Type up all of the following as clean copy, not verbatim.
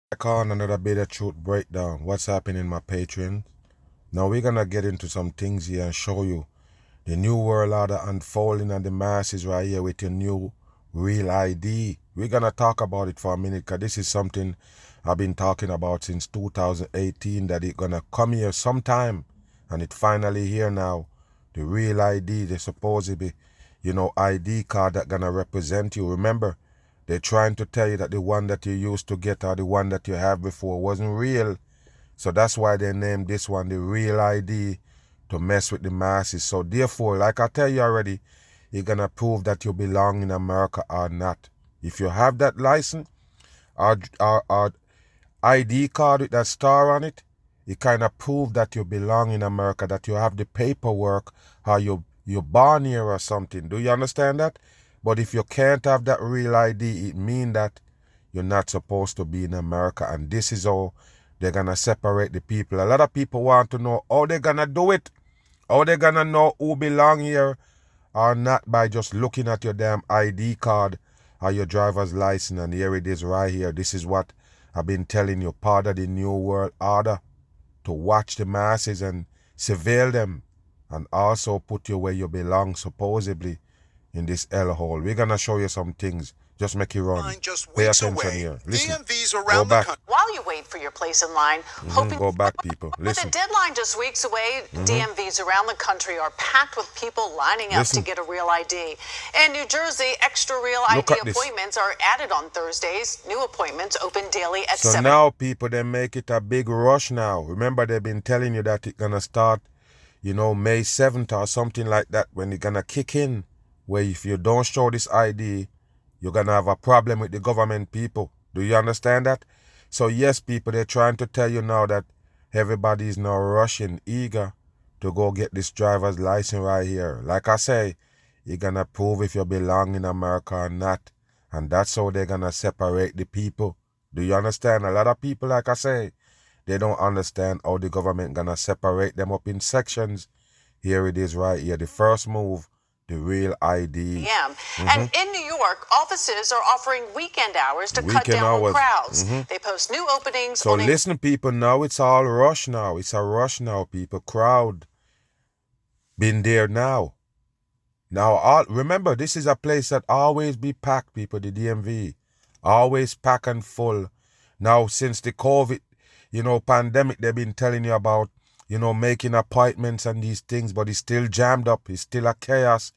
Back on another bit of truth breakdown. What's happening, my patrons? Now we're gonna get into some things here and show you the new world order unfolding on the masses right here with your new real ID. We're gonna talk about it for a minute because this is something I've been talking about since 2018 that it's gonna come here sometime, and it's finally here now. The real ID, the supposedly, ID card that gonna represent you. Remember, they're trying to tell you that the one that you used to get or the one that you have before wasn't real. So that's why they named this one the real ID, to mess with the masses. So therefore, like I tell you already, you're going to prove that you belong in America or not. If you have that license or ID card with that star on it, it kind of prove that you belong in America, that you have the paperwork, how you're born here or something. Do you understand that? But if you can't have that real ID, it means that you're not supposed to be in America. And this is how they're going to separate the people. A lot of people want to know how they're going to do it. How they're going to know who belong here or not by just looking at your damn ID card or your driver's license. And here it is right here. This is what I've been telling you. Part of the new world order, to watch the masses and surveil them and also put you where you belong supposedly in this hellhole. We're gonna show you some things. Just make it run. Just Pay weeks attention away. here. Listen. DMVs Go around the back. country. While you wait for your place in line, hoping Go back, people. with Listen. the deadline just weeks away, DMVs around the country are packed with people lining up Listen. to get a real ID. In New Jersey, extra real Look ID at this. appointments are added on Thursdays. New appointments open daily at So 7. now, people, they make it a big rush now. Remember, they've been telling you that it's gonna start, May 7th or something like that, when it's gonna kick in. Where if you don't show this ID, you're gonna have a problem with the government, people. Do you understand that? So yes, people, they're trying to tell you now that everybody is now rushing, eager to go get this driver's license right here. Like I say, you're gonna prove if you belong in America or not. And that's how they're gonna separate the people. Do you understand? A lot of people, like I say, they don't understand how the government gonna separate them up in sections. Here it is right here. The first move, the real ID. p.m. And in New York, offices are offering weekend hours to cut Weekend down on hours. crowds. They post new openings So on listen, people, now it's all rush now. It's a rush now, people. Crowd. Been there now. Now, remember, this is a place that always be packed, people, the DMV. Always packed and full. Now, since the COVID, pandemic, they've been telling you about, making appointments and these things, but it's still jammed up. It's still a chaos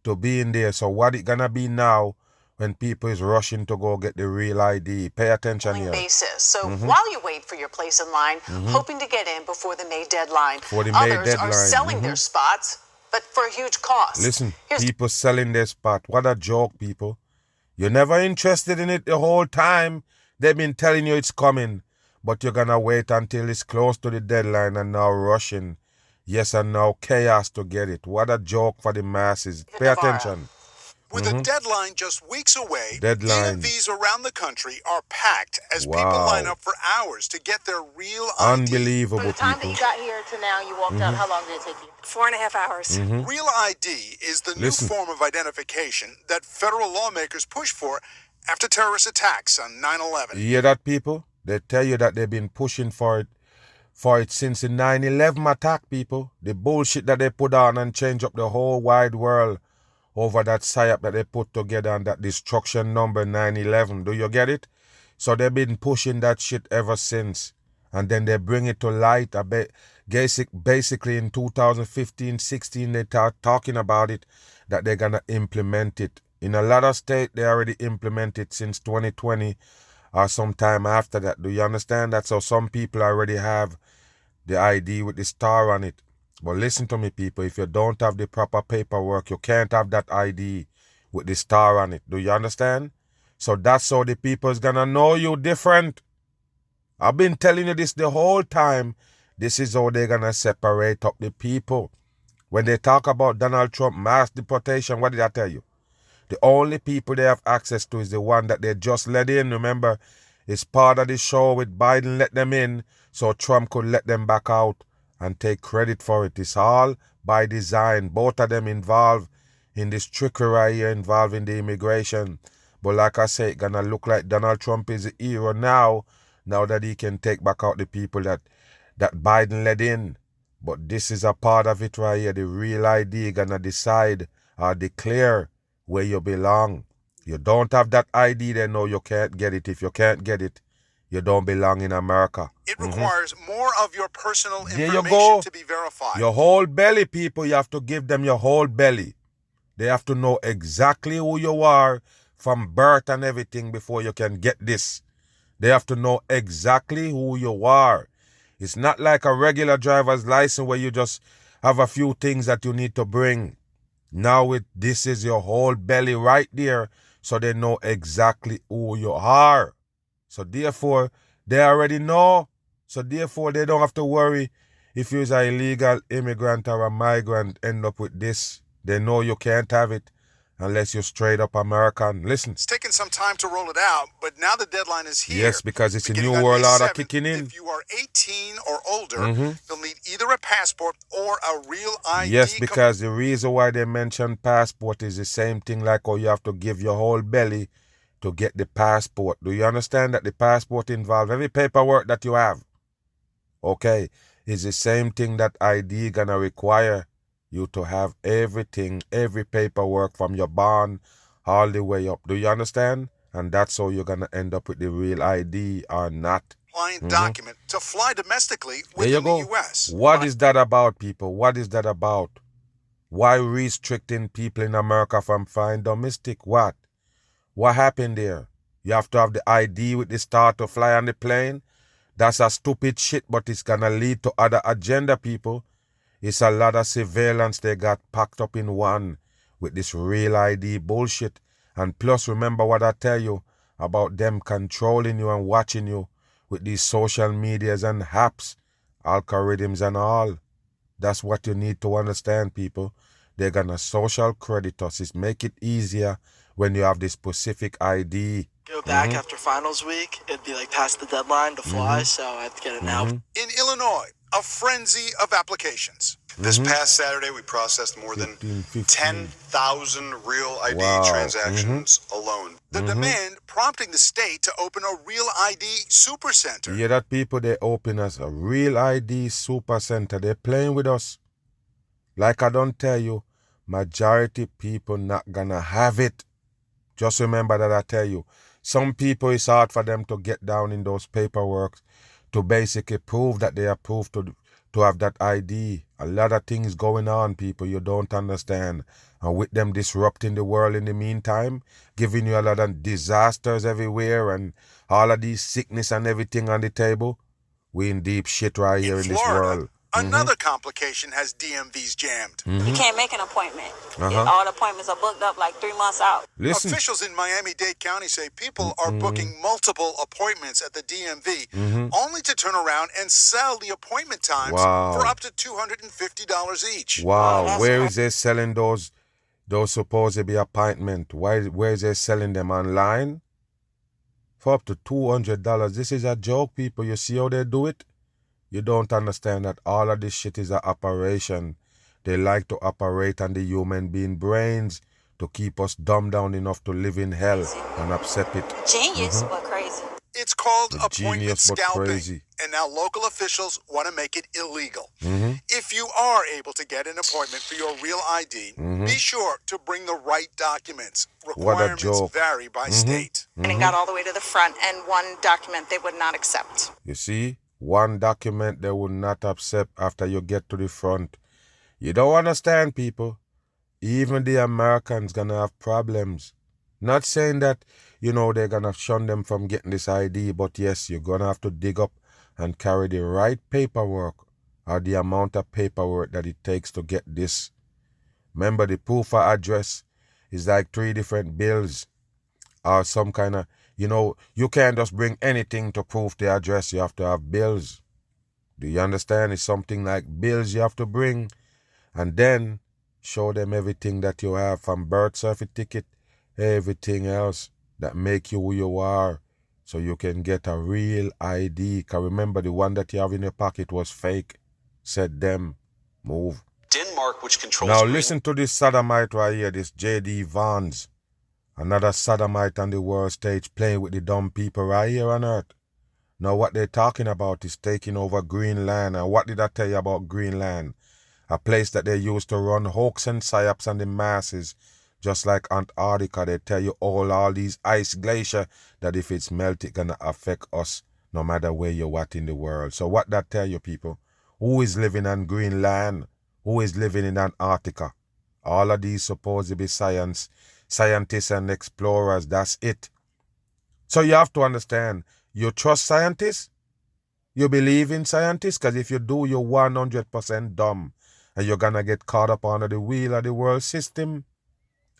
to be in there. So what it gonna be now when people is rushing to go get the real ID? Pay attention here. basis. So while you wait for your place in line, hoping to get in before the May deadline, others are selling their spots, but for a huge cost. Listen, people selling their spot. What a joke, people. You're never interested in it the whole time. They've been telling you it's coming, but you're gonna wait until it's close to the deadline and now rushing. Yes, and now chaos to get it. What a joke for the masses. Pay attention. With a deadline just weeks away, Deadline. DMVs around the country are packed as people Wow. line up for hours to get their real ID. Unbelievable, From the time that people. you got here to now you walked out, how long did it take you? 4.5 hours. Real ID is the new Listen. form of identification that federal lawmakers push for after terrorist attacks on 9/11. You hear that, people? They tell you that they've been pushing for it since the 9/11 attack, people. The bullshit that they put on and change up the whole wide world over that psyop that they put together and that destruction number 9/11. Do you get it? So they've been pushing that shit ever since. And then they bring it to light. Basically in 2015-16, they start talking about it, that they're going to implement it. In a lot of states, they already implemented since 2020 or sometime after that. Do you understand that? So some people already have the ID with the star on it. But listen to me, people. If you don't have the proper paperwork, you can't have that ID with the star on it. Do you understand? So that's how the people is going to know you different. I've been telling you this the whole time. This is how they're going to separate up the people. When they talk about Donald Trump mass deportation, what did I tell you? The only people they have access to is the one that they just let in. Remember, it's part of the show with Biden let them in so Trump could let them back out and take credit for it. It's all by design. Both of them involved in this trickery right here involving the immigration. But like I say, it's going to look like Donald Trump is the hero now now that he can take back out the people that Biden let in. But this is a part of it right here. The real ID gonna decide or declare where you belong. You don't have that ID, then no, you can't get it. If you can't get it, you don't belong in America. It requires more of your personal There you information go. to be verified. Your whole belly, people, you have to give them your whole belly. They have to know exactly who you are from birth and everything before you can get this. They have to know exactly who you are. It's not like a regular driver's license where you just have a few things that you need to bring. Now this is your whole belly right there, so they know exactly who you are. So therefore, they already know. So therefore, they don't have to worry if you're an illegal immigrant or a migrant end up with this. They know you can't have it unless you're straight up American. Listen. It's taken some time to roll it out, but now the deadline is here. Yes, because it's Beginning a new on world May order 7th, kicking in. If you are 18 or older, you'll need either a passport or a real ID. Yes, because the reason why they mention passport is the same thing like how you have to give your whole belly to get the passport. Do you understand that the passport involves every paperwork that you have? Okay, it's the same thing that ID gonna require you to have everything, every paperwork from your born all the way up. Do you understand? And that's how you're gonna end up with the real ID or not. Client document to fly domestically There you within go. the U.S. What is that about, people? What is that about? Why restricting people in America from flying domestic? What? What happened there? You have to have the ID with the start to fly on the plane? That's a stupid shit, but it's gonna lead to other agenda, people. It's a lot of surveillance they got packed up in one with this real ID bullshit. And plus, remember what I tell you about them controlling you and watching you with these social medias and apps, algorithms and all. That's what you need to understand, people. They're gonna social credit us. It's make it easier when you have this specific ID. Go back after finals week, it'd be like past the deadline to fly, so I have to get it now. In Illinois, a frenzy of applications. This past Saturday, we processed more than 10,000 real ID transactions alone. The demand prompting the state to open a real ID supercenter. You hear that, people? They open us a real ID supercenter. They're playing with us. Like I don't tell you, majority people not gonna have it. Just remember that I tell you. Some people, it's hard for them to get down in those paperwork to basically prove that they are approved to have that ID. A lot of things going on, people, you don't understand. And with them disrupting the world in the meantime, giving you a lot of disasters everywhere and all of these sickness and everything on the table, we in deep shit right here in this world. Another complication has DMVs jammed. You can't make an appointment. All the appointments are booked up like 3 months out. Listen. Officials in Miami-Dade County say people are booking multiple appointments at the DMV only to turn around and sell the appointment times for up to $250 each. Wow, where is they selling those supposed to be appointment? Where is they selling them online? For up to $200. This is a joke, people. You see how they do it? You don't understand that all of this shit is an operation. They like to operate on the human being brains to keep us dumbed down enough to live in hell and accept it. Genius, but crazy. It's called appointment genius, but scalping, crazy. and now local officials want to make it illegal. If you are able to get an appointment for your real ID, be sure to bring the right documents. Requirements vary by state. And it got all the way to the front, and one document they would not accept. You see? One document they would not accept after you get to the front. You don't understand, people. Even the Americans gonna have problems. Not saying that, they're gonna shun them from getting this ID, but yes, you're gonna have to dig up and carry the right paperwork or the amount of paperwork that it takes to get this. Remember, the proof of address is like 3 different bills or some kind of, you can't just bring anything to prove the address. You have to have bills. Do you understand? It's something like bills you have to bring and then show them everything that you have from birth certificate, everything else that make you who you are so you can get a real ID. Because remember, the one that you have in your pocket was fake. Said them. Move. Denmark, which controls... Now listen to this sodomite right here, this J.D. Vance. Another sodomite on the world stage playing with the dumb people right here on earth. Now what they're talking about is taking over Greenland. And what did I tell you about Greenland? A place that they used to run hoax and psyops on the masses. Just like Antarctica, they tell you all these ice glacier that if it's melted, it's gonna affect us no matter where you're at in the world. So what that tell you, people? Who is living on Greenland? Who is living in Antarctica? All of these supposed to be scientists and explorers. That's it. So you have to understand, you trust scientists? You believe in scientists? Because if you do, you're 100% dumb. And you're gonna get caught up under the wheel of the world system.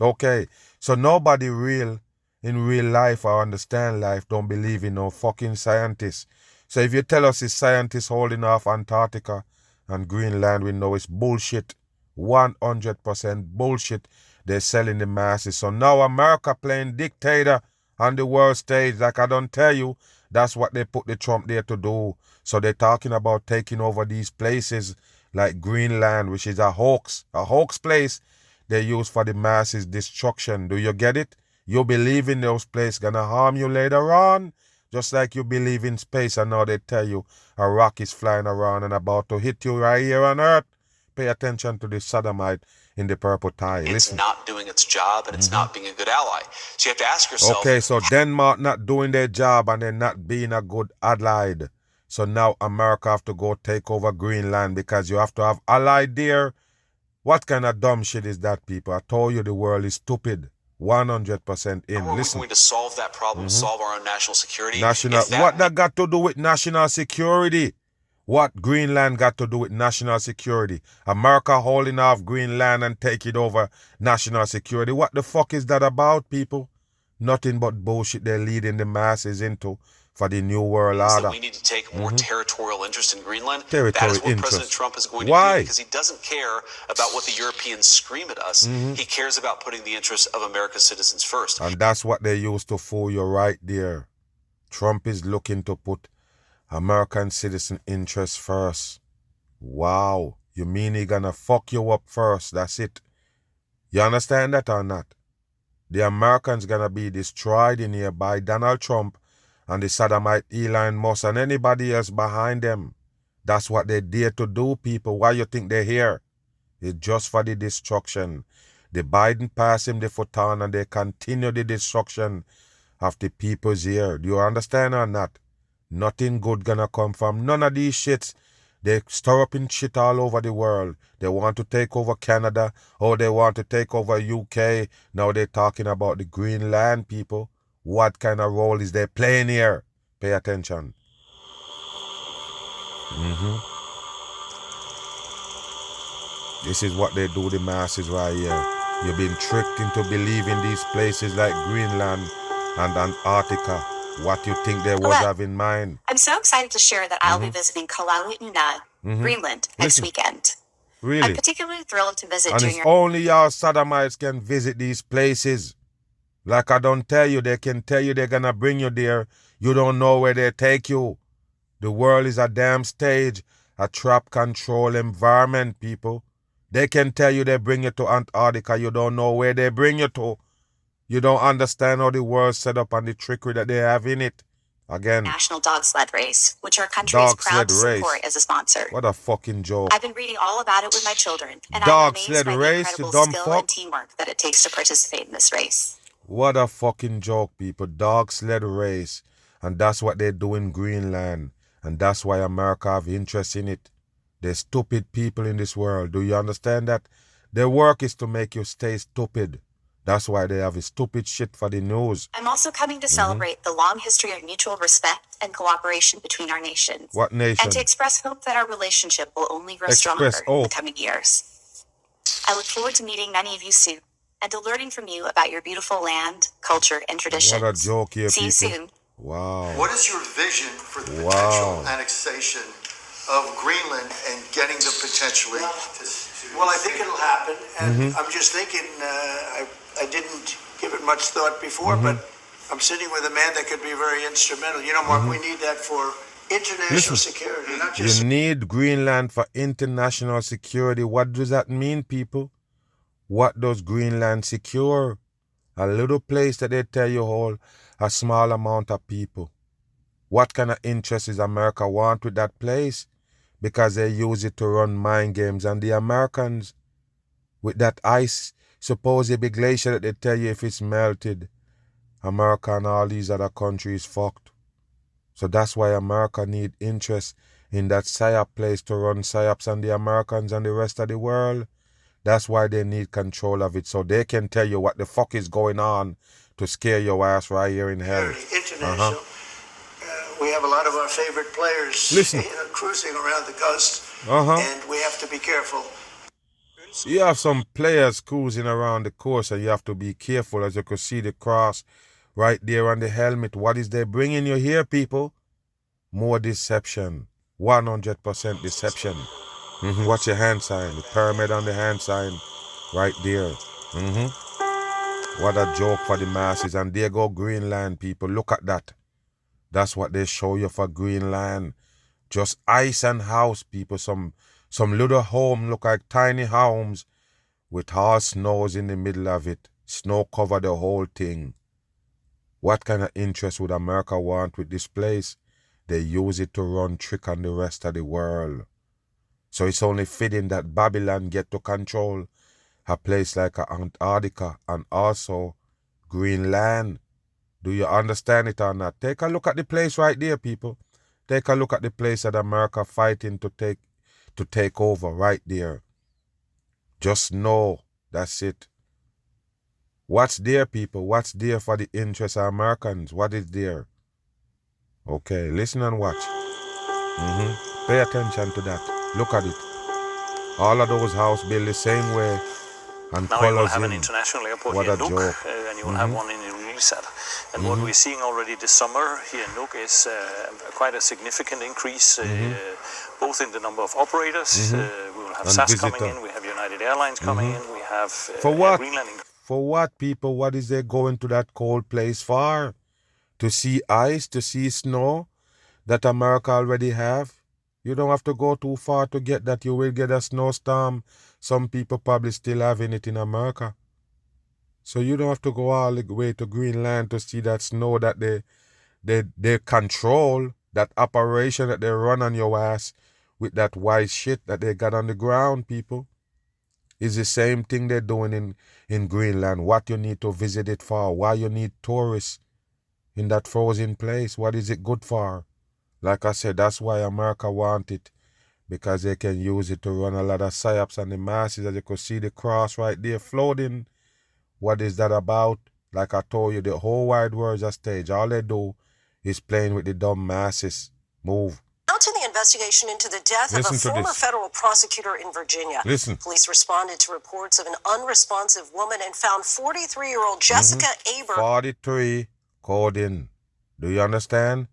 Okay, so nobody in real life or understand life don't believe in no fucking scientists. So if you tell us it's scientists holding off Antarctica and Greenland, we know it's bullshit. 100% bullshit. They're selling the masses. So now America playing dictator on the world stage. Like I don't tell you, that's what they put the Trump there to do. So they're talking about taking over these places like Greenland, which is a hoax place they use for the masses destruction. Do you get it? You believe in those places gonna harm you later on. Just like you believe in space and now they tell you a rock is flying around and about to hit you right here on Earth. Pay attention to the sodomite in the purple tie. It's not doing its job and it's not being a good ally. So you have to ask yourself... Okay, so Denmark not doing their job and they're not being a good allied. So now America have to go take over Greenland because you have to have allied there. What kind of dumb shit is that, people? I told you the world is stupid. 100% in. How are Listen. we going to solve that problem, solve our own national security? What that got to do with national security? What Greenland got to do with national security? America holding off Greenland and take it over national security. What the fuck is that about, people? Nothing but bullshit they're leading the masses into for the new world order. We need to take more territorial interest in Greenland. Territorial that is what interest. President Trump is going to Why? do because he doesn't care about what the Europeans scream at us. He cares about putting the interests of America's citizens first. And that's what they used to fool you right there. Trump is looking to put American citizen interests first. Wow. You mean he gonna fuck you up first? That's it. You understand that or not? The Americans gonna be destroyed in here by Donald Trump and the sodomite Elon Musk and anybody else behind them. That's what they dare to do, people. Why you think they're here? It's just for the destruction. The Biden pass him the baton and they continue the destruction of the people's here. Do you understand or not? Nothing good gonna come from none of these shits. They stir up in shit all over the world. They want to take over Canada. Or they want to take over UK. Now they're talking about the Greenland, people. What kind of role is they playing here? Pay attention. This is what they do, the masses right here. You've been tricked into believing these places like Greenland and Antarctica. What you think they would have in mind? I'm so excited to share that I'll be visiting Kalaalleq, Greenland, next weekend. Really? I'm particularly thrilled to visit And Junior. it's only y'all sodomites can visit these places. Like I don't tell you, they can tell you they're gonna bring you there. You don't know where they take you. The world is a damn stage, a trap control environment, people. They can tell you they bring you to Antarctica. You don't know where they bring you to. You don't understand how the world's set up and the trickery that they have in it. Again. National Dog Sled Race, which our country is proud to support as a sponsor. What a fucking joke. I've been reading all about it with my children, and Dog I'm sled amazed by the race, incredible you dumb skill fuck. and teamwork that it takes to participate in this race. What a fucking joke, people. Dog sled race. And that's what they do in Greenland. And that's why America have interest in it. They're stupid people in this world. Do you understand that? Their work is to make you stay stupid. That's why they have a stupid shit for the news. I'm also coming to celebrate the long history of mutual respect and cooperation between our nations. What nation? And to express hope that our relationship will only grow stronger in the coming years. I look forward to meeting many of you soon and to learning from you about your beautiful land, culture, and traditions. What a joke here, See people. you soon. Wow. What is your vision for the potential annexation of Greenland and getting them potentially to... Well, I think it'll happen, and I'm just thinking, I didn't give it much thought before, but I'm sitting with a man that could be very instrumental. You know, Mark, we need that for international security, not just... You need Greenland for international security. What does that mean, people? What does Greenland secure? A little place that they tell you hold a small amount of people. What kind of interest is America want with that place? Because they use it to run mind games. And the Americans, with that ice, supposed big glacier that they tell you if it's melted, America and all these other countries fucked. So that's why America need interest in that psyop place to run psyops on the Americans and the rest of the world. That's why they need control of it, so they can tell you what the fuck is going on to scare your ass right here in hell. International. We have a lot of our favorite players cruising around the coast, and we have to be careful. You have some players cruising around the coast, and you have to be careful. As you can see the cross right there on the helmet. What is they bringing you here, people? More deception. 100% deception. Watch your hand sign. The pyramid on the hand sign right there. What a joke for the masses. And there go Greenland, people. Look at that. That's what they show you for Greenland. Just ice and house, people. Some little home look like tiny homes with all snows in the middle of it. Snow cover the whole thing. What kind of interest would America want with this place? They use it to run trick on the rest of the world. So it's only fitting that Babylon get to control a place like Antarctica and also Greenland. Do you understand it or not? Take a look at the place right there, people. Take a look at the place that America fighting to take over right there. Just know that's it. What's there, people? What's there for the interest of Americans? What is there? Okay, listen and watch. Pay attention to that. Look at it. All of those houses built the same way and now colors you will have in. an international airport What here in a Nuuk, joke. and you will have one in Ilulissat. And what we're seeing already this summer here in Nuuk is quite a significant increase, both in the number of operators. We will have And SAS visitor. coming in, we have United Airlines coming in, we have For what? Greenland. For what, people? What is they going to that cold place for? To see ice, to see snow that America already have? You don't have to go too far to get that. You will get a snowstorm. Some people probably still having it in America. So you don't have to go all the way to Greenland to see that snow that they control, that operation that they run on your ass with that white shit that they got on the ground, people. It's the same thing they're doing in Greenland. What you need to visit it for? Why you need tourists in that frozen place? What is it good for? Like I said, that's why America want it. Because they can use it to run a lot of psyops on the masses. As you can see the cross right there floating. What is that about? Like I told you, the whole wide world is a stage. All they do is playing with the dumb masses. Move. Now to the investigation into the death of a former federal prosecutor in Virginia. Listen. Police responded to reports of an unresponsive woman and found 43-year-old Jessica Aber. 43, code in. Do you understand?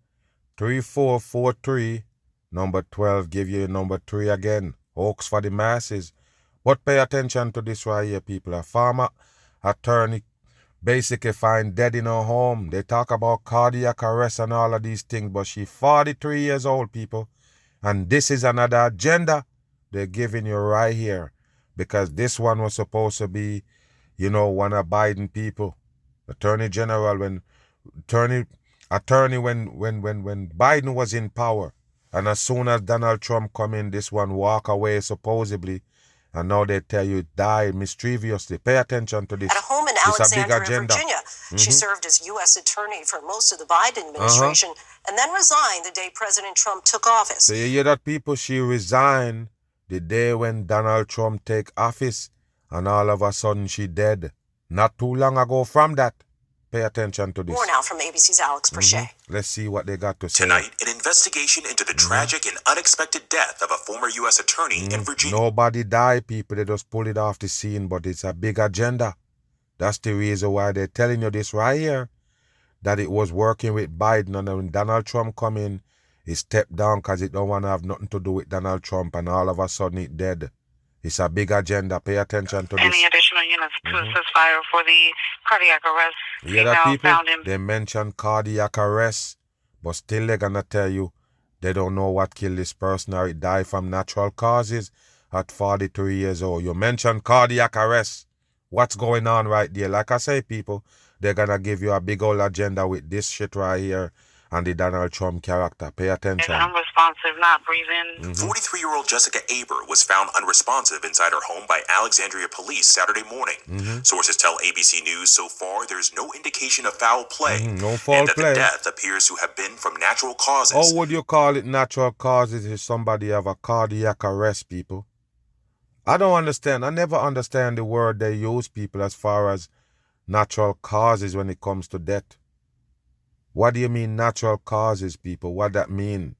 3443, number 12, give you number 3 again. Hoax for the masses. But pay attention to this right here, people. A former attorney basically find dead in her home. They talk about cardiac arrest and all of these things, but she's 43 years old, people. And this is another agenda they're giving you right here. Because this one was supposed to be, one of Biden people. Attorney General, when Biden was in power. And as soon as Donald Trump come in, this one walk away supposedly. And now they tell you it died mischievously. Pay attention to this. At a home in Alexandria, Virginia. She served as U.S. attorney for most of the Biden administration and then resigned the day President Trump took office. So you hear that, people? She resigned the day when Donald Trump take office, and all of a sudden she dead. Not too long ago from that. Pay attention to this. More now from ABC's Alex Perche. Let's see what they got to say. Tonight, an investigation into the tragic and unexpected death of a former U.S. attorney in Virginia. Nobody died, people. They just pull it off the scene, but it's a big agenda. That's the reason why they're telling you this right here, that it was working with Biden, and when Donald Trump come in, he stepped down because it don't want to have nothing to do with Donald Trump, and all of a sudden it dead. It's a big agenda. Pay attention to this. Any additional units to assist fire for the cardiac arrest? Yeah, that people, they mention cardiac arrest, but still they're going to tell you they don't know what killed this person or it died from natural causes at 43 years old. You mention cardiac arrest. What's going on right there? Like I say, people, they're going to give you a big old agenda with this shit right here. and the Donald Trump character. Pay attention. And unresponsive, not breathing. 43-year-old Jessica Aber was found unresponsive inside her home by Alexandria police Saturday morning. Sources tell ABC News so far there's no indication of foul play, No foul and that play. the death appears to have been from natural causes. How would you call it natural causes if somebody have a cardiac arrest, people? I don't understand. I never understand the word they use, people, as far as natural causes when it comes to death. What do you mean natural causes, people? What that mean?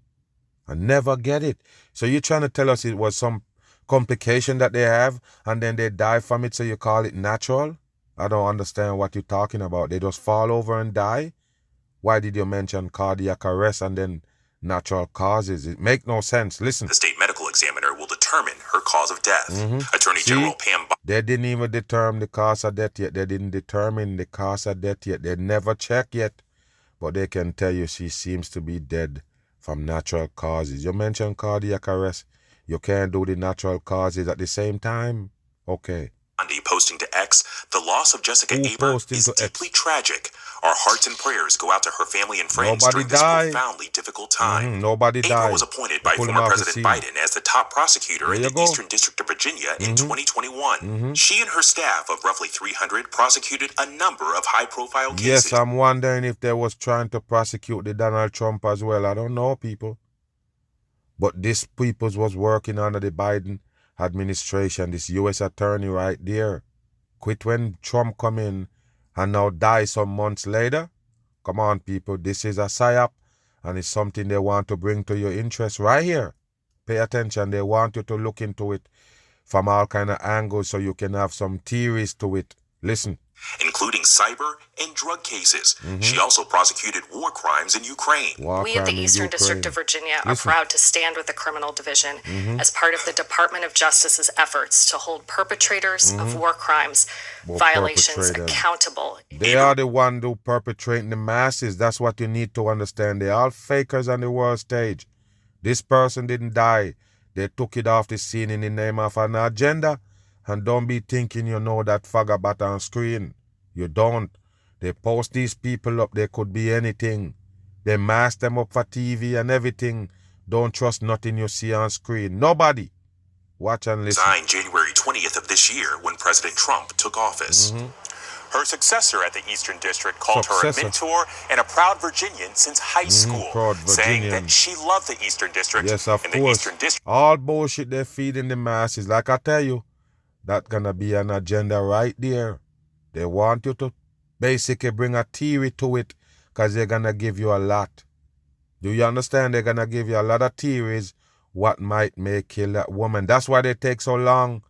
I never get it. So you're trying to tell us it was some complication that they have and then they die from it, so you call it natural? I don't understand what you're talking about. They just fall over and die? Why did you mention cardiac arrest and then natural causes? It make no sense. Listen. The state medical examiner will determine her cause of death. Attorney General Pam They didn't even determine the cause of death yet. They didn't determine the cause of death yet. They never checked yet. But they can tell you she seems to be dead from natural causes. You mentioned cardiac arrest. You can't do the natural causes at the same time? Okay. Posting to X, the loss of Jessica Aber is deeply tragic. Our hearts and prayers go out to her family and friends during this profoundly difficult time. Nobody died. Aber was appointed by former President Biden as the top prosecutor in the Eastern District of Virginia in 2021. She and her staff of roughly 300 prosecuted a number of high-profile cases. Yes, I'm wondering if they was trying to prosecute the Donald Trump as well. I don't know, people. But this people was working under the Biden administration, this U.S. attorney right there. Quit when Trump come in and now die some months later. Come on, people. This is a psyop and it's something they want to bring to your interest right here. Pay attention. They want you to look into it from all kind of angles so you can have some theories to it. Listen. Including cyber and drug cases. She also prosecuted war crimes in Ukraine. We at the Eastern District of Virginia are proud to stand with the Criminal Division as part of the Department of Justice's efforts to hold perpetrators of war crimes violations accountable. They are the one who perpetrating the masses. That's what you need to understand. They are all fakers on the world stage. This person didn't die. They took it off the scene in the name of an agenda. And don't be thinking you know that fagabat on screen. You don't. They post these people up. They could be anything. They mask them up for TV and everything. Don't trust nothing you see on screen. Nobody. Watch and listen. Signed January 20th of this year when President Trump took office. Her successor at the Eastern District called her a mentor and a proud Virginian since high school, saying that she loved the Eastern District. Yes, of and course. The Eastern District. All bullshit they're feeding the masses. Like I tell you, that's gonna be an agenda right there. They want you to basically bring a theory to it because they're gonna give you a lot. Do you understand? They're gonna give you a lot of theories what might make kill that woman. That's why they take so long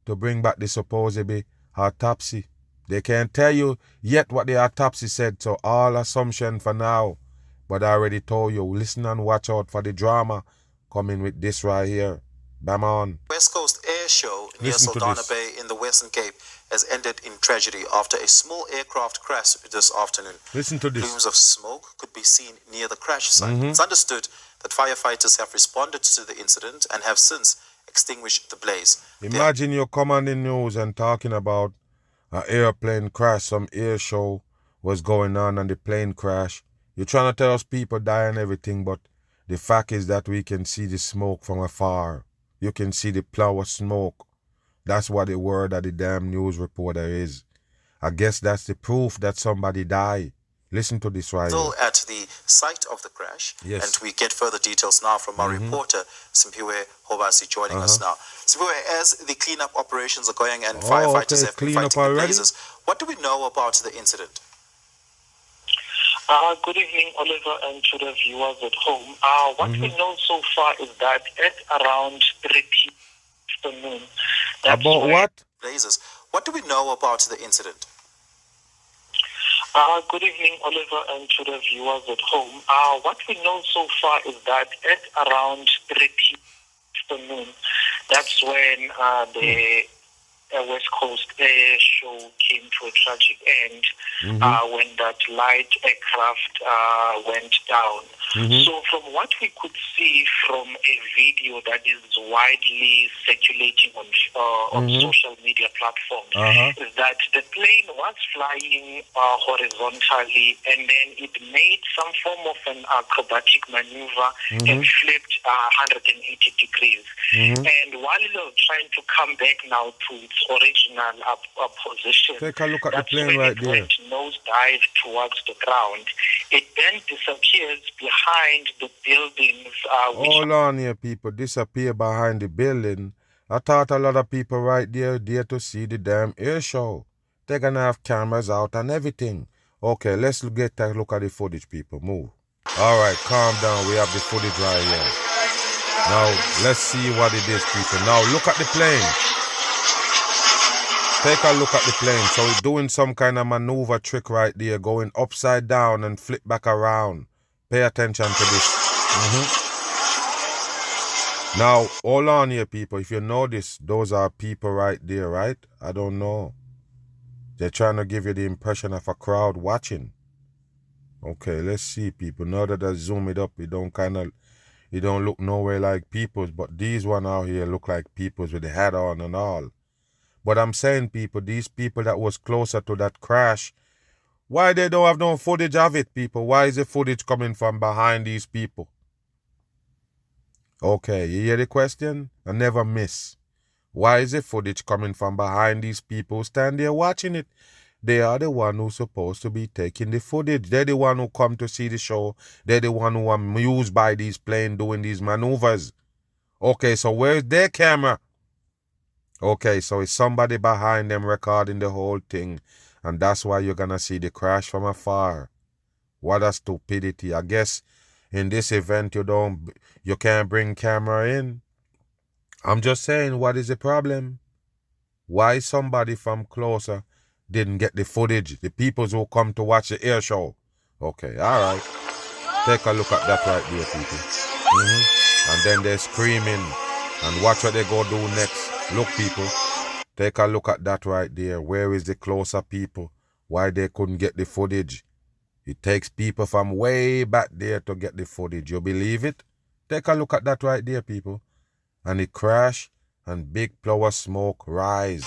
to bring back the supposedly autopsy. They can't tell you yet what the autopsy said, so all assumption for now. But I already told you, listen and watch out for the drama coming with this right here. Bam on. West Coast airshow near Saldanha Bay in the Western Cape has ended in tragedy after a small aircraft crash this afternoon. Listen to this. Plumes of smoke could be seen near the crash site. It's understood that firefighters have responded to the incident and have since extinguished the blaze. Imagine you come on the news and talking about an airplane crash, some air show was going on and the plane crash. You're trying to tell us people die and everything, but the fact is that we can see the smoke from afar. You can see the plow of smoke. That's what the word of the damn news reporter is. I guess that's the proof that somebody died. Listen to this right Still here. at the site of the crash, Yes. and we get further details now from our reporter, Simpiwe Hobasi, joining us now. Simpiwe, as the cleanup operations are going and firefighters have been fighting the blazes, what do we know about the incident? Good evening, Oliver, and to the viewers at home. What we know so far is that at around 3 p.m. About what? Blazes. What do we know about the incident? Good evening, Oliver, and to the viewers at home. What we know so far is that at around 3 p.m. that's when the West Coast air show came to a tragic end when that light aircraft went down. So from what we could see from a video that is widely circulating on social media platforms is that the plane was flying horizontally, and then it made some form of an acrobatic maneuver and flipped 180 degrees. And while it was trying to come back now to its original position, take a look at the that's plane when right it there. went nosedive towards the ground. It then disappears behind the buildings. Hold on here, people. Disappear behind the building. I thought a lot of people right there to see the damn air show. They're gonna have cameras out and everything. Okay, let's get a look at the footage, people. Move. Alright, calm down. We have the footage right here. Now, let's see what it is, people. Now, look at the plane. Take a look at the plane. So it's doing some kind of maneuver trick right there, going upside down and flip back around. Pay attention to this. Now, hold on here, people. If you notice, those are people right there, right? I don't know. They're trying to give you the impression of a crowd watching. Okay, let's see, people. Now that I zoom it up, it don't look nowhere like people's, but these one out here look like people's with the hat on and all. But I'm saying, people, these people that was closer to that crash, why they don't have no footage of it, people? Why is the footage coming from behind these people? Okay, you hear the question? I never miss. Why is the footage coming from behind these people who stand there watching it? They are the one who's supposed to be taking the footage. They're the one who come to see the show. They're the one who are amused by these planes doing these maneuvers. Okay, so where's their camera? Okay, so it's somebody behind them recording the whole thing. And that's why you're gonna see the crash from afar. What a stupidity. I guess in this event you can't bring camera in. I'm just saying, what is the problem? Why somebody from closer didn't get the footage? The people who come to watch the air show. Okay, alright. Take a look at that right there, people. And then they're screaming. And watch what they go do next. Look, people. Take a look at that right there. Where is the closer people? Why they couldn't get the footage? It takes people from way back there to get the footage. You believe it? Take a look at that right there, people. And it crash and big flower smoke rise.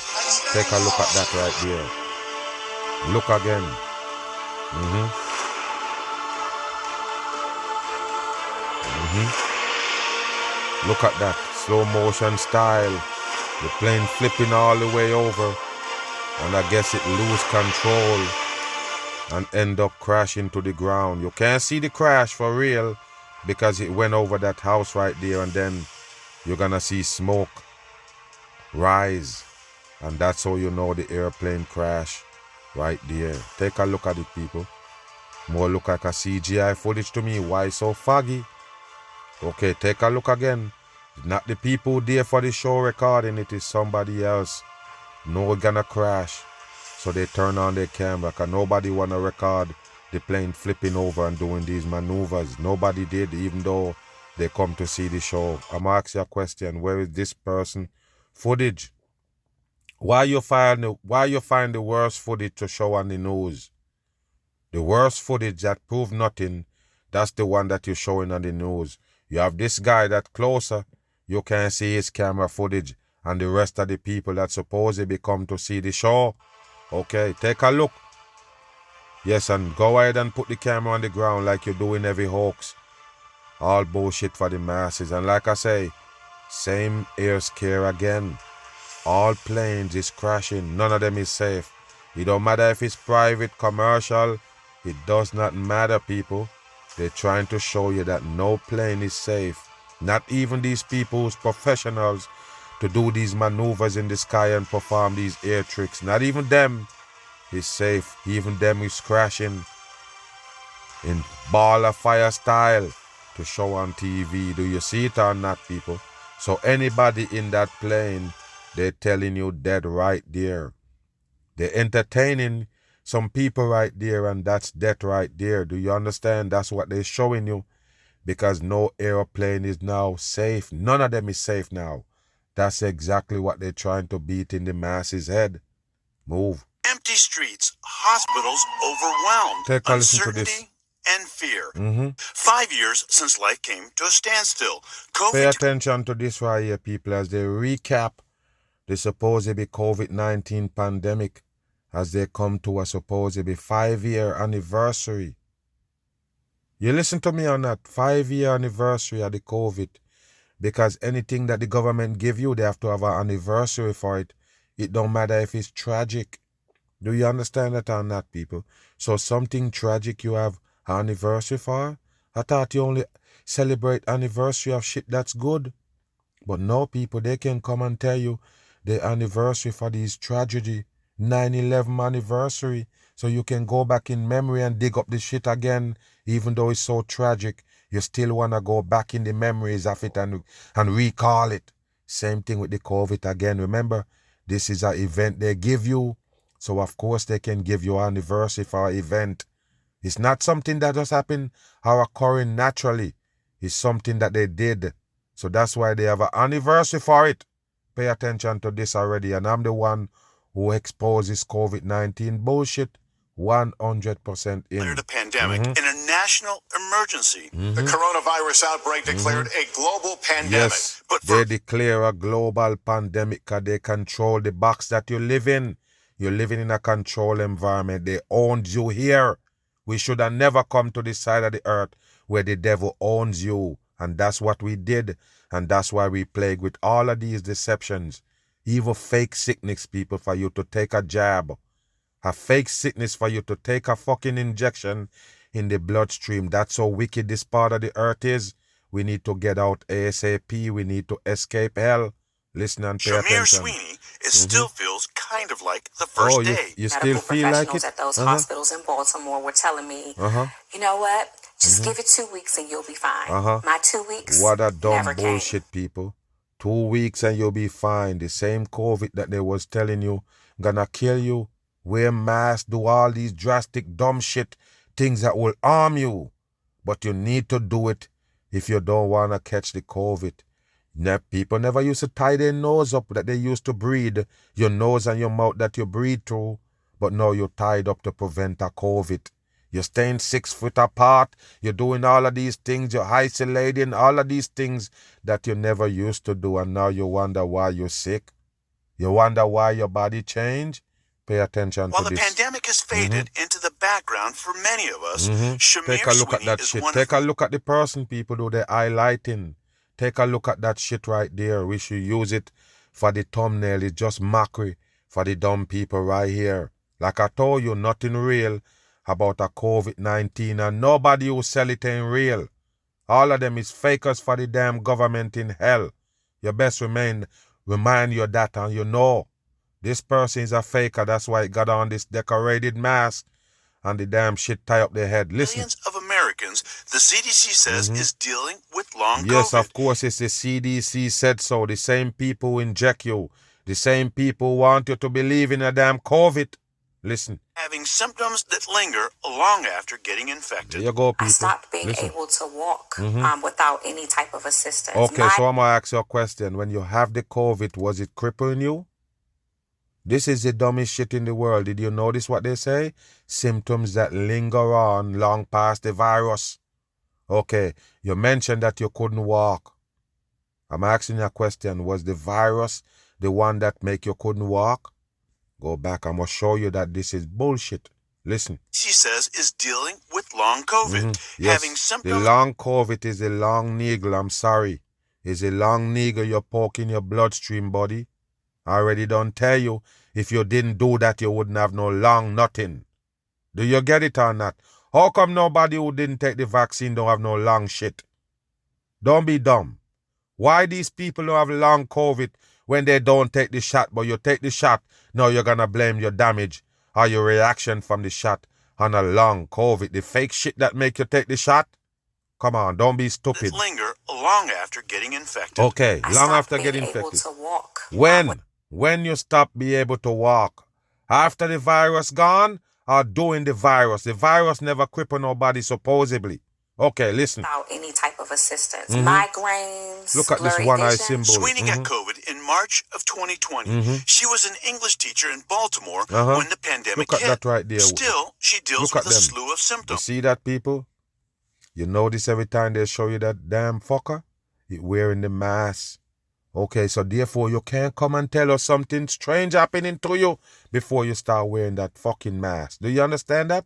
Take a look at that right there. Look again. Look at that. Slow motion style. The plane flipping all the way over. And I guess it lose control and end up crashing to the ground. You can't see the crash for real because it went over that house right there, and then you're gonna see smoke rise, and that's how you know the airplane crash right there. Take a look at it, people. More look like a CGI footage to me. Why so foggy? Okay, take a look again. Not the people there for the show recording, it is somebody else. No gonna crash. So they turn on their camera because nobody want to record the plane flipping over and doing these maneuvers. Nobody did, even though they come to see the show. I'm going to ask you a question. Where is this person footage? Why you find the worst footage to show on the news? The worst footage that prove nothing, that's the one that you're showing on the news. You have this guy that closer, you can't see his camera footage, and the rest of the people that supposedly come to see the show. Okay, take a look. Yes, and go ahead and put the camera on the ground like you do in every hoax. All bullshit for the masses. And like I say, same air scare again. All planes is crashing. None of them is safe. It don't matter if it's private, commercial. It does not matter, people. They're trying to show you that no plane is safe. Not even these people who's professionals to do these maneuvers in the sky and perform these air tricks. Not even them is safe. Even them is crashing in ball of fire style to show on TV. Do you see it or not, people? So anybody in that plane, they're telling you dead right there. They're entertaining some people right there, and that's death right there. Do you understand? That's what they're showing you, because no airplane is now safe. None of them is safe now. That's exactly what they're trying to beat in the masses' head. Move. Empty streets, hospitals overwhelmed, Take a listen to this. uncertainty and fear. 5 years since life came to a standstill. Pay attention to this right here, people, as they recap the supposedly COVID-19 pandemic as they come to a supposedly 5-year anniversary. You listen to me on that 5-year anniversary of the COVID, because anything that the government give you, they have to have an anniversary for it. It don't matter if it's tragic. Do you understand that or not, people? So something tragic you have an anniversary for? I thought you only celebrate anniversary of shit that's good. But no, people, they can come and tell you the anniversary for these tragedy, 9/11 anniversary, so you can go back in memory and dig up the shit again, even though it's so tragic. You still want to go back in the memories of it and recall it. Same thing with the COVID again. Remember, this is an event they give you, so of course they can give you an anniversary for an event. It's not something that just happened or occurring naturally. It's something that they did. So that's why they have an anniversary for it. Pay attention to this already. And I'm the one who exposes COVID-19 bullshit 100% in. The pandemic in a national emergency. The coronavirus outbreak declared a global pandemic. Yes, but they declare a global pandemic because they control the box that you live in. You're living in a controlled environment. They owned you here. We should have never come to this side of the earth where the devil owns you. And that's what we did. And that's why we plague with all of these deceptions. Even fake sickness, people, for you to take a jab. A fake sickness for you to take a fucking injection in the bloodstream. That's how wicked this part of the earth is. We need to get out ASAP. We need to escape hell. Listen and pay attention. Sweeney, it still feels kind of like the first day. You still feel like it? At those hospitals in Baltimore were telling me, you know what? Just give it 2 weeks and you'll be fine. My 2 weeks. What a dumb bullshit, people. 2 weeks and you'll be fine. The same COVID that they was telling you gonna kill you. Wear masks, do all these drastic dumb shit, things that will harm you. But you need to do it if you don't want to catch the COVID. People never used to tie their nose up that they used to breathe. Your nose and your mouth that you breathe through. But now you're tied up to prevent a COVID. You're staying 6 foot apart. You're doing all of these things. You're isolating, all of these things that you never used to do. And now you wonder why you're sick. You wonder why your body changed. Pay attention to this. While the pandemic has faded into the background for many of us, Take a look at that shit. Take a look at the person, people, who they're highlighting. Take a look at that shit right there. We should use it for the thumbnail. It's just mockery for the dumb people right here. Like I told you, nothing real about a COVID-19, and nobody who sell it ain't real. All of them is fakers for the damn government in hell. You best remind you of that, and you know this person is a faker. That's why it got on this decorated mask and the damn shit tie up their head. Listen. Millions of Americans, the CDC says, is dealing with long COVID. Yes, of course, it's the CDC said so. The same people who inject you. The same people who want you to believe in a damn COVID. Listen. Having symptoms that linger long after getting infected. There you go, people. I stopped being able to walk without any type of assistance. Okay, so I'm going to ask you a question. When you have the COVID, was it crippling you? This is the dumbest shit in the world. Did you notice what they say? Symptoms that linger on long past the virus. Okay, you mentioned that you couldn't walk. I'm asking you a question. Was the virus the one that make you couldn't walk? Go back. I'm going to show you that this is bullshit. Listen. She says is dealing with long COVID. Yes, having symptoms. The long COVID is a long needle. I'm sorry. It's a long needle you poke in your bloodstream, buddy. I already don't tell you. If you didn't do that, you wouldn't have no long nothing. Do you get it or not? How come nobody who didn't take the vaccine don't have no long shit? Don't be dumb. Why these people who have long COVID when they don't take the shot, but you take the shot, now you're going to blame your damage or your reaction from the shot on a long COVID, the fake shit that make you take the shot? Come on, don't be stupid. That linger long after getting infected. Okay, long after getting infected. When you stop being able to walk? After the virus gone or during the virus? The virus never cripple nobody supposedly. Okay, listen. Without any type of assistance. Migraines. Look at this one-eye symbol. Sweeney got COVID in March of 2020. She was an English teacher in Baltimore when the pandemic Look at hit. that right there. Still, she deals with a slew of symptoms. You see that, people? You notice every time they show you that damn fucker? He wearing the mask. Okay, so therefore you can't come and tell us something strange happening to you before you start wearing that fucking mask. Do you understand that?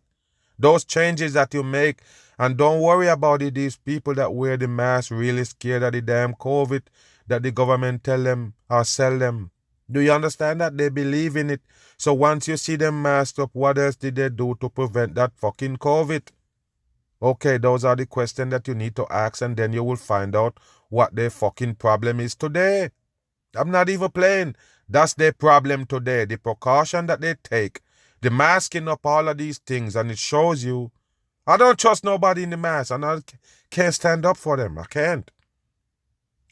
Those changes that you make, and don't worry about it, these people that wear the mask really scared of the damn COVID that the government tell them or sell them. Do you understand that? They believe in it. So once you see them masked up, what else did they do to prevent that fucking COVID? Okay, those are the questions that you need to ask, and then you will find out what their fucking problem is today. I'm not even playing. That's their problem today. The precaution that they take, the masking up all of these things, and it shows you. I don't trust nobody in the mask, and I can't stand up for them. I can't.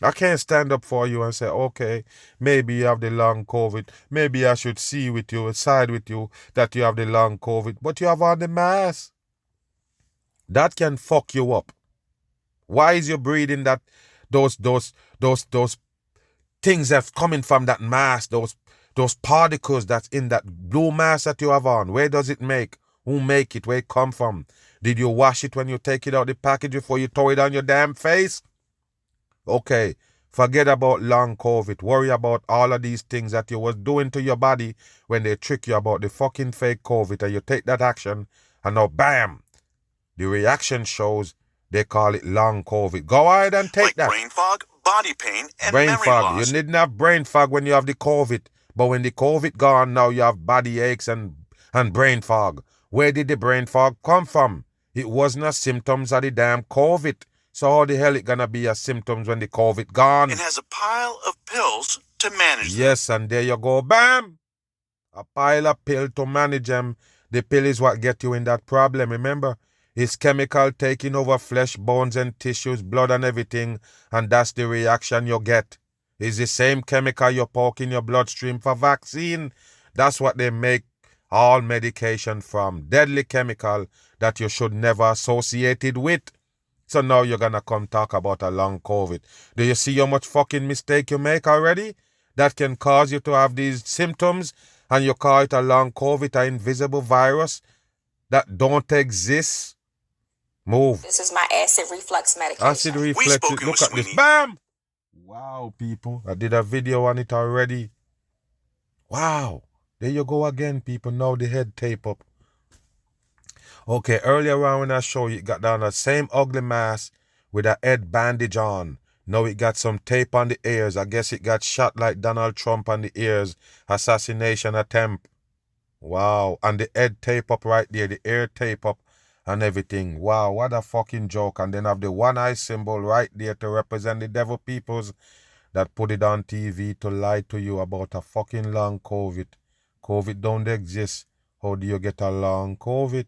I can't stand up for you and say, okay, maybe you have the long COVID. Maybe I should see with you, side with you, that you have the long COVID, but you have on the mask. That can fuck you up. Why is you breathing that those things that's coming from that mask, those particles that's in that blue mask that you have on? Where does it make? Who make it? Where it come from? Did you wash it when you take it out the package before you throw it on your damn face? Okay, forget about long COVID. Worry about all of these things that you was doing to your body when they trick you about the fucking fake COVID, and you take that action, and now bam, the reaction shows they call it long COVID. Go ahead and take that. Brain fog, body pain, and brain memory fog. loss. You didn't have brain fog when you have the COVID, but when the COVID gone, now you have body aches and brain fog. Where did the brain fog come from? It wasn't a symptoms of the damn COVID. So how the hell it gonna be a symptoms when the COVID gone? It has a pile of pills to manage them. Yes, and there you go. Bam! A pile of pill to manage them. The pill is what get you in that problem, remember? It's chemical taking over flesh, bones, and tissues, blood, and everything, and that's the reaction you get. It's the same chemical you poke in your bloodstream for vaccine. That's what they make all medication from. Deadly chemical that you should never associate it with. So now you're gonna come talk about a long COVID. Do you see how much fucking mistake you make already? That can cause you to have these symptoms, and you call it a long COVID, an invisible virus that don't exist? Move. This is my acid reflux medication. Acid reflux. Look at this. Bam! Wow, people. I did a video on it already. Wow. There you go again, people. Now the head tape up. Okay, earlier on when I showed you, it got down the same ugly mask with a head bandage on. Now it got some tape on the ears. I guess it got shot like Donald Trump on the ears. Assassination attempt. Wow. And the head tape up right there. The ear tape up and everything. Wow, what a fucking joke. And then have the one eye symbol right there to represent the devil peoples that put it on TV to lie to you about a fucking long COVID. COVID don't exist. How do you get a long COVID?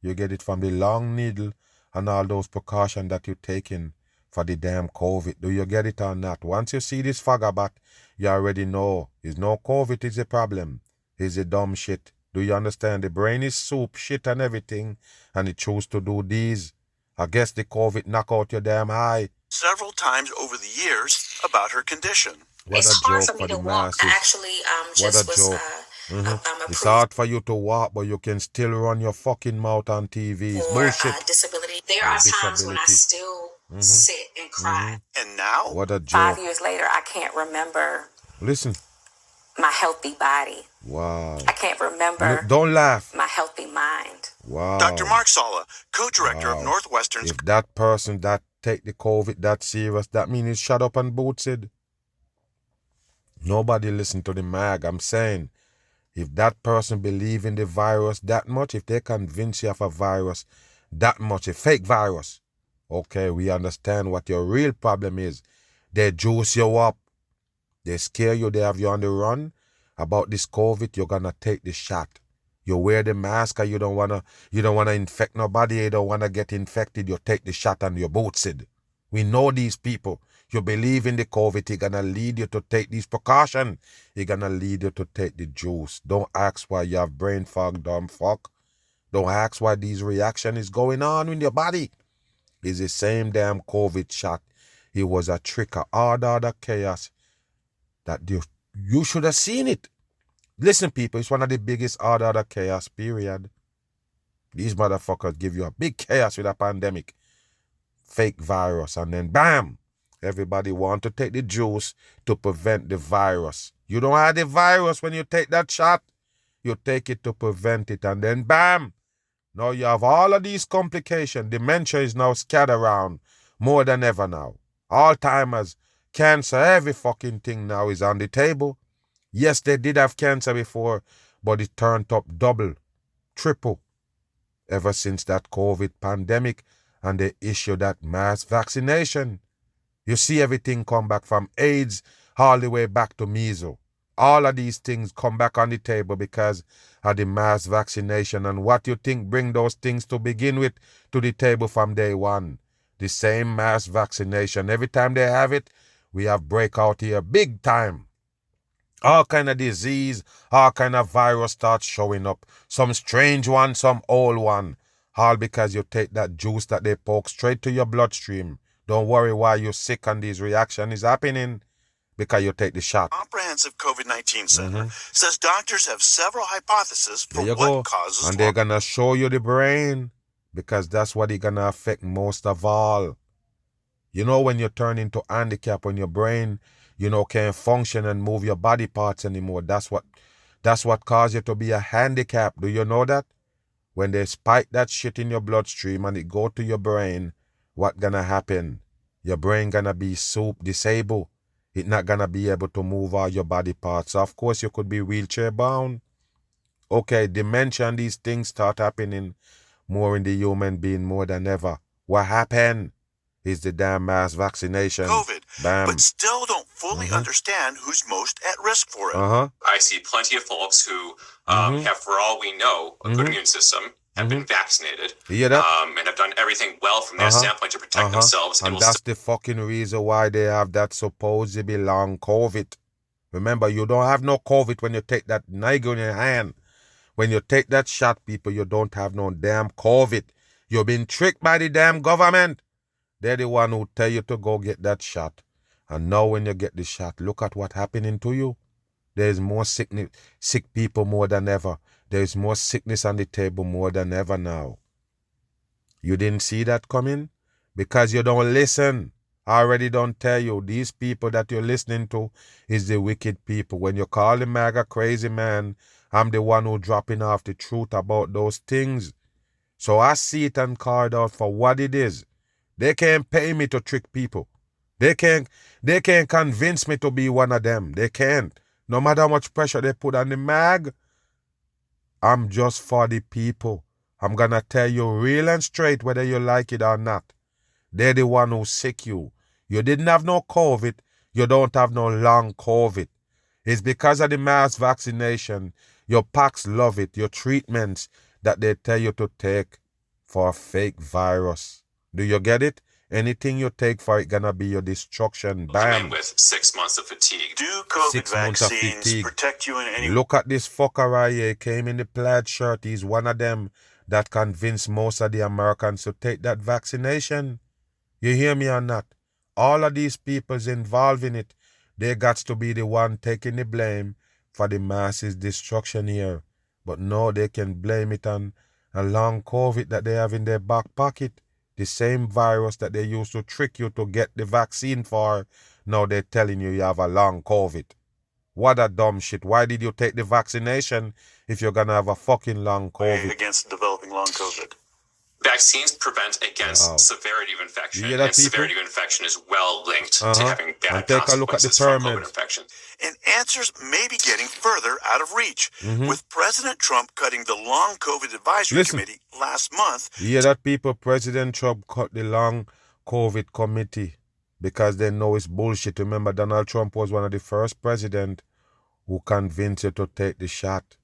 You get it from the long needle and all those precautions that you're taking for the damn COVID. Do you get it or not? Once you see this fagabat, you already know. It's no COVID is a problem. It's a dumb shit. Do you understand? The brain is soup, shit and everything, and it choose to do these. I guess the COVID knock out your damn eye. Several times over the years about her condition. What it's a hard joke for me for to the walk. masses. I actually just what a joke. was It's hard for you to walk, but you can still run your fucking mouth on TV. It's bullshit. Disability. There are times when I still sit and cry. And now? What a joke. 5 years later, I can't remember Listen. my healthy body. Wow. I can't remember. Don't laugh. My healthy mind. Wow. Dr. Mark Sala, co-director of Northwestern's. If that person that take the COVID that serious, that means he's shut up and booted. Nobody listen to the mag. I'm saying, if that person believe in the virus that much, if they convince you of a virus that much, a fake virus, okay, we understand what your real problem is. They juice you up. They scare you. They have you on the run. About this COVID, you're gonna take the shot. You wear the mask, or you don't wanna infect nobody. You don't wanna get infected. You take the shot and you're booted. We know these people. You believe in the COVID, it's gonna lead you to take these precautions. It's gonna lead you to take the juice. Don't ask why you have brain fog, dumb fuck. Don't ask why these reaction is going on in your body. It's the same damn COVID shot. It was a trick of all the other chaos that you should have seen it. Listen, people, it's one of the biggest order of the chaos period. These motherfuckers give you a big chaos with a pandemic. Fake virus, and then bam! Everybody want to take the juice to prevent the virus. You don't have the virus when you take that shot. You take it to prevent it, and then bam! Now you have all of these complications. Dementia is now scattered around more than ever now. Alzheimer's, cancer, every fucking thing now is on the table. Yes, they did have cancer before, but it turned up double, triple, ever since that COVID pandemic, and they issued that mass vaccination. You see everything come back from AIDS all the way back to measles. All of these things come back on the table because of the mass vaccination. And what you think bring those things to begin with to the table from day one? The same mass vaccination. Every time they have it, we have breakout here big time. All kind of disease, all kind of virus starts showing up. Some strange one, some old one. All because you take that juice that they poke straight to your bloodstream. Don't worry why you're sick and this reaction is happening. Because you take the shot. Comprehensive COVID-19 Center says doctors have several hypotheses for there you what go. causes And they're going to show you the brain. Because that's what is going to affect most of all. You know when you turn into handicap when your brain, can't function and move your body parts anymore. That's what caused you to be a handicap. Do you know that? When they spike that shit in your bloodstream and it go to your brain, what gonna happen? Your brain gonna be disabled. It not gonna be able to move all your body parts. Of course, you could be wheelchair bound. Okay, dementia and these things start happening more in the human being more than ever. What happened is the damn mass vaccination. COVID, Bam. but still don't fully understand who's most at risk for it. I see plenty of folks who have, for all we know, a good immune system, have been vaccinated, and have done everything well from their standpoint to protect themselves. And that's the fucking reason why they have that supposedly long COVID. Remember, you don't have no COVID when you take that nigger in your hand. When you take that shot, people, you don't have no damn COVID. You've been tricked by the damn government. They're the one who tell you to go get that shot. And now when you get the shot, look at what's happening to you. There's more sick people more than ever. There's more sickness on the table more than ever now. You didn't see that coming? Because you don't listen. I already don't tell you. These people that you're listening to is the wicked people. When you call the MAGA crazy man, I'm the one who dropping off the truth about those things. So I see it and call it out for what it is. They can't pay me to trick people. They can't convince me to be one of them. They can't. No matter how much pressure they put on the mag, I'm just for the people. I'm gonna tell you real and straight whether you like it or not. They're the one who sick you. You didn't have no COVID. You don't have no long COVID. It's because of the mass vaccination. Your packs love it. Your treatments that they tell you to take for a fake virus. Do you get it? Anything you take for it gonna be your destruction. Bam. With 6 months of fatigue. Do COVID vaccines protect you in any way? Look at this fucker right here. He came in the plaid shirt. He's one of them that convinced most of the Americans to take that vaccination. You hear me or not? All of these people's involved in it. They got to be the one taking the blame for the masses' destruction here. But no, they can blame it on a long COVID that they have in their back pocket. The same virus that they used to trick you to get the vaccine for, now they're telling you have a long COVID. What a dumb shit. Why did you take the vaccination if you're going to have a fucking long COVID? Against developing long COVID. Vaccines prevent against severity of infection, and severity of infection is well linked to having bad consequences from COVID infection. And answers may be getting further out of reach, with President Trump cutting the long COVID advisory committee last month. You hear that, people? President Trump cut the long COVID committee because they know it's bullshit. Remember, Donald Trump was one of the first presidents who convinced you to take the shot.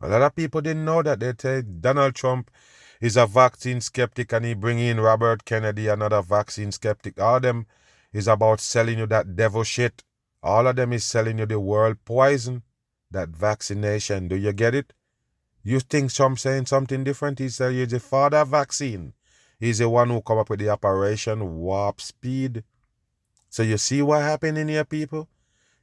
A lot of people didn't know that. They say Donald Trump is a vaccine skeptic and he bring in Robert Kennedy, another vaccine skeptic. All of them is about selling you that devil shit. All of them is selling you the world poison, that vaccination. Do you get it? You think Trump saying something different? He said he's the father of vaccine. He's the one who come up with the Operation Warp Speed. So you see what happened in here, people?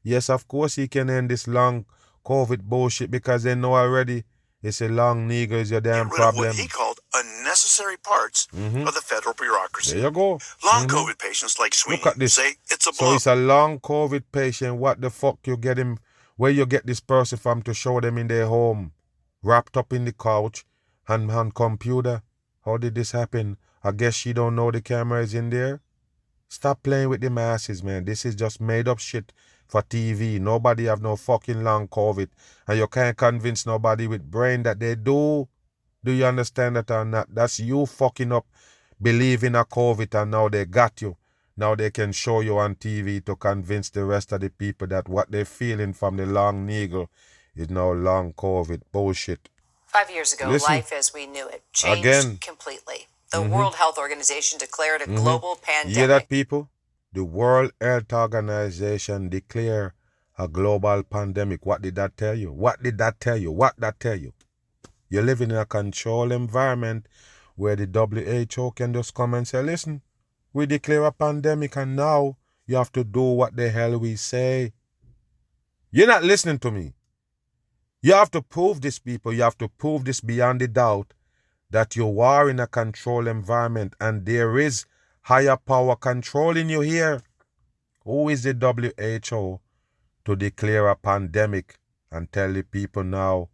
Yes, of course he can end this long COVID bullshit because they know already it's a long nigger is your damn problem. What he called unnecessary parts of the federal bureaucracy. There you go. Long COVID patients like Sweeney Look at this. say it's a So blow. it's a long COVID patient. What the fuck you get him? Where you get this person from to show them in their home? Wrapped up in the couch and on computer. How did this happen? I guess she don't know the camera is in there. Stop playing with the masses, man. This is just made up shit for TV. Nobody have no fucking long COVID. And you can't convince nobody with brain that they do. Do you understand that or not? That's you fucking up believing a COVID and now they got you. Now they can show you on TV to convince the rest of the people that what they're feeling from the long needle is now long COVID bullshit. 5 years ago, life as we knew it changed completely. The World Health Organization declared a global pandemic. You hear that, people? The World Health Organization declared a global pandemic. What did that tell you? What did that tell you? What that tell you? You're living in a controlled environment where the WHO can just come and say, listen, we declare a pandemic and now you have to do what the hell we say. You're not listening to me. You have to prove this, people. You have to prove this beyond a doubt that you are in a controlled environment and there is higher power controlling you here. Who is the WHO to declare a pandemic and tell the people now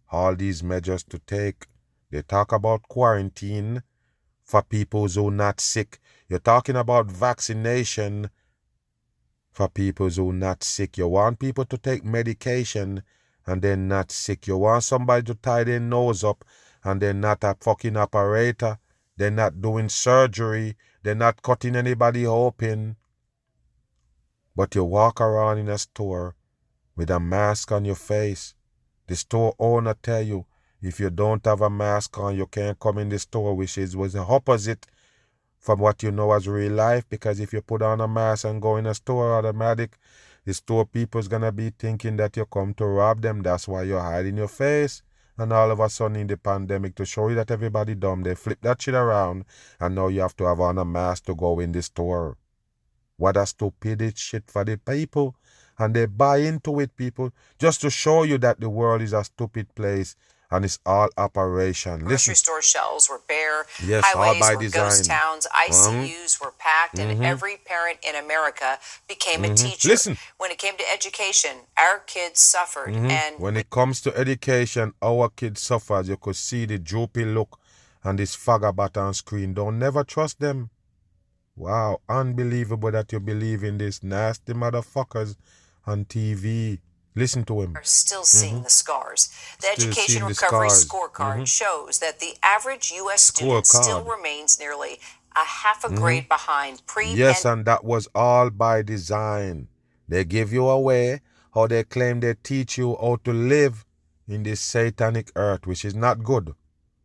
all these measures to take? They talk about quarantine for people who are not sick. You're talking about vaccination for people who are not sick. You want people to take medication and they're not sick. You want somebody to tie their nose up and they're not a fucking operator. They're not doing surgery. They're not cutting anybody open. But you walk around in a store with a mask on your face. The store owner tell you, if you don't have a mask on, you can't come in the store, which was the opposite from what you know as real life. Because if you put on a mask and go in a store automatic, the store people's gonna be thinking that you come to rob them. That's why you're hiding your face. And all of a sudden in the pandemic, to show you that everybody dumb, they flip that shit around and now you have to have on a mask to go in the store. What a stupid shit for the people. And they buy into it, people, just to show you that the world is a stupid place and it's all operation. Grocery store shelves were bare, yes, highways all by were design. ghost towns, ICUs were packed, and every parent in America became a teacher. Listen. When it came to education, our kids suffered. And when it comes to education, our kids suffer. You could see the droopy look and this fagabat on screen. Don't never trust them. Wow, unbelievable that you believe in this nasty motherfuckers on TV. Listen to him. Are still seeing the scars. The Education Recovery Scorecard shows that the average U.S. student still remains nearly a half a grade behind Yes, and that was all by design. They give you away how they claim they teach you how to live in this satanic earth, which is not good.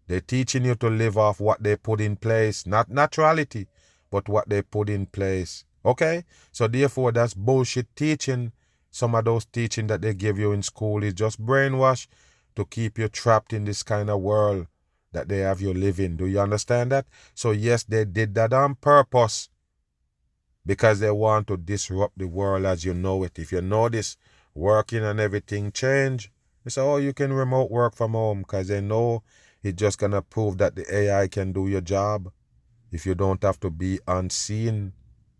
They're teaching you to live off what they put in place, not naturality, but what they put in place. Okay? So therefore, that's bullshit teaching. Some of those teaching that they give you in school is just brainwash to keep you trapped in this kind of world that they have you live in. Do you understand that? So yes, they did that on purpose because they want to disrupt the world as you know it. If you know this, working and everything change, they say, oh, you can remote work from home because they know it's just going to prove that the AI can do your job if you don't have to be unseen.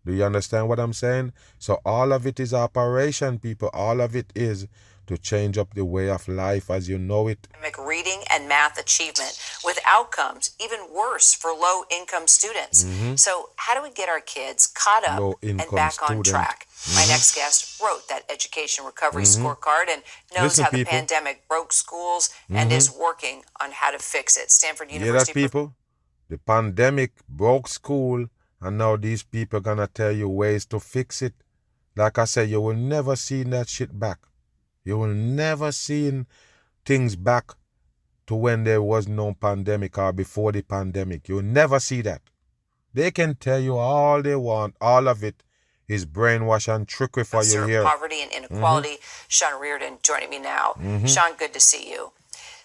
Do you understand what I'm saying? So all of it is operation, people. All of it is to change up the way of life as you know it. Reading and math achievement with outcomes even worse for low-income students. So how do we get our kids caught up and back on track? My next guest wrote that Education Recovery Scorecard and knows how the pandemic broke schools and is working on how to fix it. Stanford University. Hear that, people? The pandemic broke school, and now these people are gonna tell you ways to fix it. Like I said, you will never see that shit back. You will never see things back to when there was no pandemic or before the pandemic. You will never see that. They can tell you all they want. All of it is brainwash and trickery for you here. Poverty and inequality. Sean Reardon joining me now. Sean, good to see you.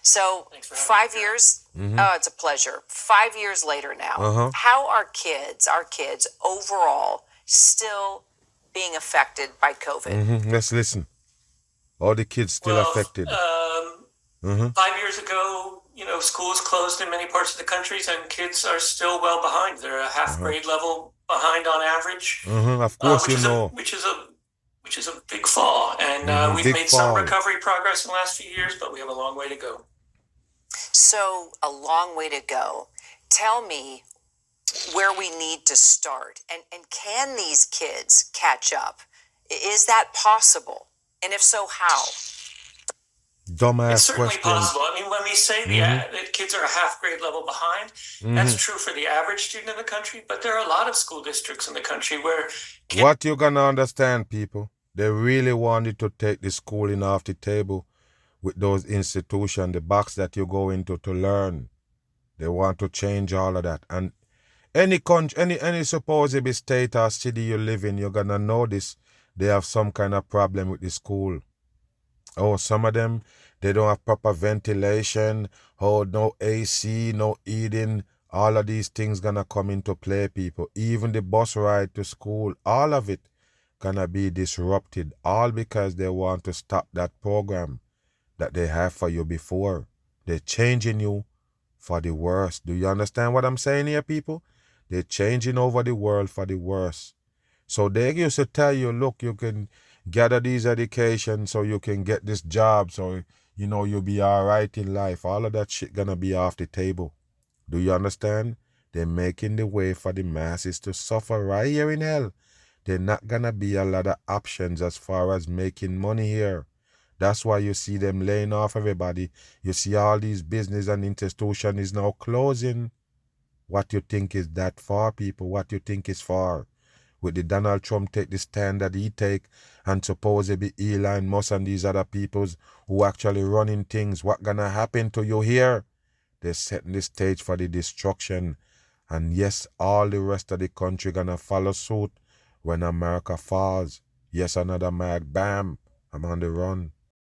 So 5 years, oh, it's a pleasure. 5 years later now, how are our kids overall still being affected by COVID? Let's listen. All the kids still affected. 5 years ago, schools closed in many parts of the country, and kids are still well behind. They're a half grade level behind on average. Of course, which is a big fall, and we've made some recovery progress in the last few years, but we have a long way to go. So, a long way to go. Tell me where we need to start, and can these kids catch up? Is that possible? And if so, how? Dumbass It's certainly questions. possible. I mean, when we say that kids are a half grade level behind, that's true for the average student in the country, but there are a lot of school districts in the country where what you're gonna understand, people, they really wanted to take the schooling off the table with those institutions, the box that you go into to learn. They want to change all of that. And any country, any supposed state or city you live in, you're gonna notice they have some kind of problem with the school. Oh, some of them, they don't have proper ventilation. Oh, no AC, no heating. All of these things gonna come into play, people. Even the bus ride to school, all of it gonna be disrupted. All because they want to stop that program that they have for you before. They're changing you for the worse. Do you understand what I'm saying here, people? They're changing over the world for the worse. So they used to tell you, look, you can gather these educations so you can get this job, so you'll be all right in life. All of that shit gonna be off the table. Do you understand? They're making the way for the masses to suffer right here in hell. There's not gonna be a lot of options as far as making money here. That's why you see them laying off everybody. You see all these business and institutions is now closing. What you think is that for, people? What you think is for? With the Donald Trump take the stand that he take, and supposedly Elon Musk and these other peoples who actually running things, what gonna happen to you here? They're setting the stage for the destruction. And yes, all the rest of the country gonna follow suit when America falls. Yes, another mag, bam, I'm on the run.